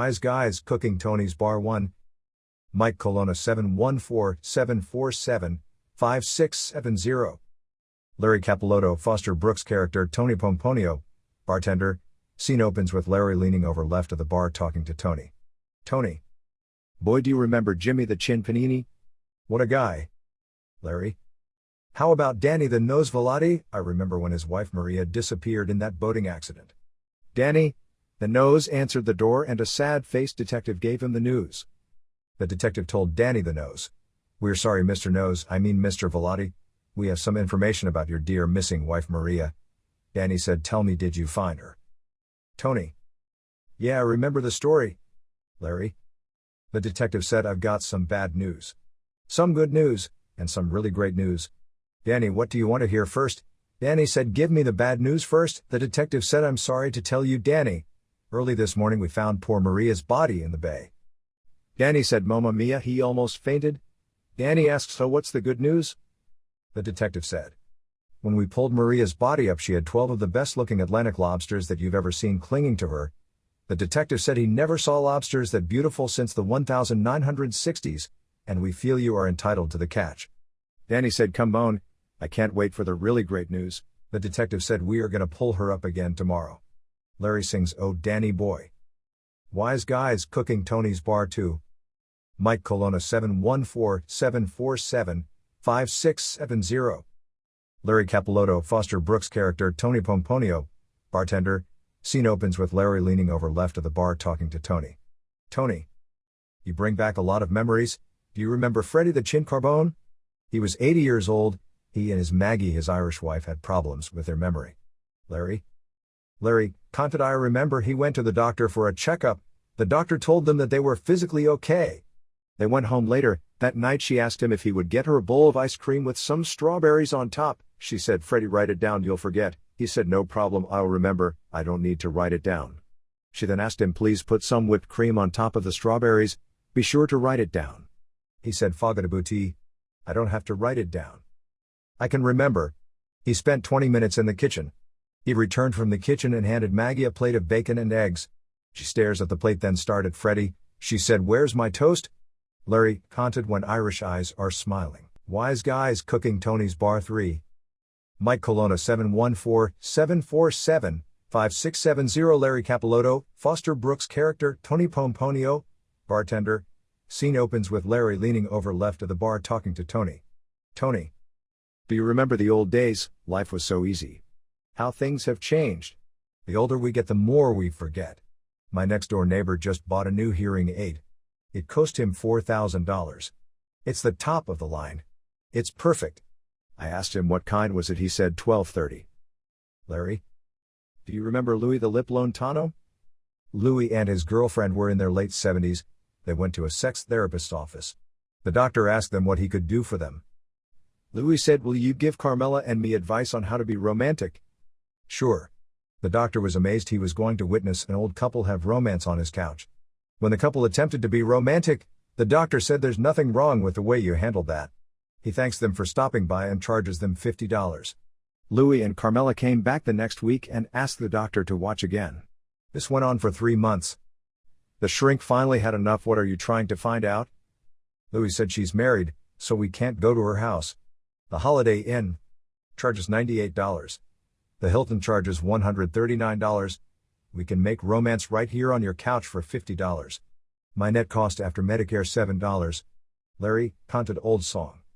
Wise Guys Cooking Tony's Bar 1. Mike Colonna 714-747-5670. Larry Capellotto Foster Brooks character Tony Pomponio, bartender. Scene opens with Larry leaning over left of the bar talking to Tony. Tony. Boy, do you remember Jimmy the Chin Panini? What a guy. Larry. How about Danny the Nose Velati? I remember when his wife Maria disappeared in that boating accident. Danny. The Nose answered the door and a sad-faced detective gave him the news. The detective told Danny the Nose. We're sorry, Mr. Nose, I mean Mr. Velati. We have some information about your dear missing wife Maria. Danny said, tell me, did you find her? Tony. Yeah, I remember the story. Larry. The detective said, I've got some bad news. Some good news, and some really great news. Danny, what do you want to hear first? Danny said, give me the bad news first. The detective said, I'm sorry to tell you, Danny. Early this morning we found poor Maria's body in the bay. Danny said, Mamma mia, he almost fainted. Danny asked, so what's the good news? The detective said, when we pulled Maria's body up, she had 12 of the best-looking Atlantic lobsters that you've ever seen clinging to her. The detective said he never saw lobsters that beautiful since the 1960s, and we feel you are entitled to the catch. Danny said, come on, I can't wait for the really great news. The detective said, we are going to pull her up again tomorrow. Larry sings, oh Danny boy. Wise Guys Cooking Tony's Bar 2. Mike Colonna 714-747-5670. Larry Capellotto Foster Brooks character Tony Pomponio, bartender. Scene opens with Larry leaning over left of the bar talking to Tony. Tony. You bring back a lot of memories. Do you remember Freddie the Chin Carbone? He was 80 years old. He and his Maggie, his Irish wife, had problems with their memory. Larry. Larry, can't I remember he went to the doctor for a checkup. The doctor told them that they were physically okay. They went home later. That night she asked him if he would get her a bowl of ice cream with some strawberries on top. She said, Freddie, write it down, you'll forget. He said, no problem, I'll remember, I don't need to write it down. She then asked him, please put some whipped cream on top of the strawberries. Be sure to write it down. He said, Fogatabuti. I don't have to write it down. I can remember. He spent 20 minutes in the kitchen. He returned from the kitchen and handed Maggie a plate of bacon and eggs. She stares at the plate, then stared at Freddie. She said, where's my toast? Larry, canted when Irish eyes are smiling. Wise Guys Cooking Tony's Bar 3. Mike Colonna 714-747-5670. Larry Capellotto, Foster Brooks character Tony Pomponio, bartender. Scene opens with Larry leaning over left of the bar talking to Tony. Tony. Do you remember the old days? Life was so easy. How things have changed. The older we get, the more we forget. My next-door neighbor just bought a new hearing aid. It cost him $4,000. It's the top of the line. It's perfect. I asked him what kind was it. He said $12.30. Larry. Do you remember Louis the Lip Lontano? Louis and his girlfriend were in their late 70s. They went to a sex therapist's office. The doctor asked them what he could do for them. Louis said, will you give Carmela and me advice on how to be romantic? Sure. The doctor was amazed he was going to witness an old couple have romance on his couch. When the couple attempted to be romantic, the doctor said there's nothing wrong with the way you handled that. He thanks them for stopping by and charges them $50. Louis and Carmela came back the next week and asked the doctor to watch again. This went on for 3 months. The shrink finally had enough. What are you trying to find out? Louis said she's married, so we can't go to her house. The Holiday Inn charges $98. The Hilton charges $139. We can make romance right here on your couch for $50. My net cost after Medicare $7. Larry, canted old song.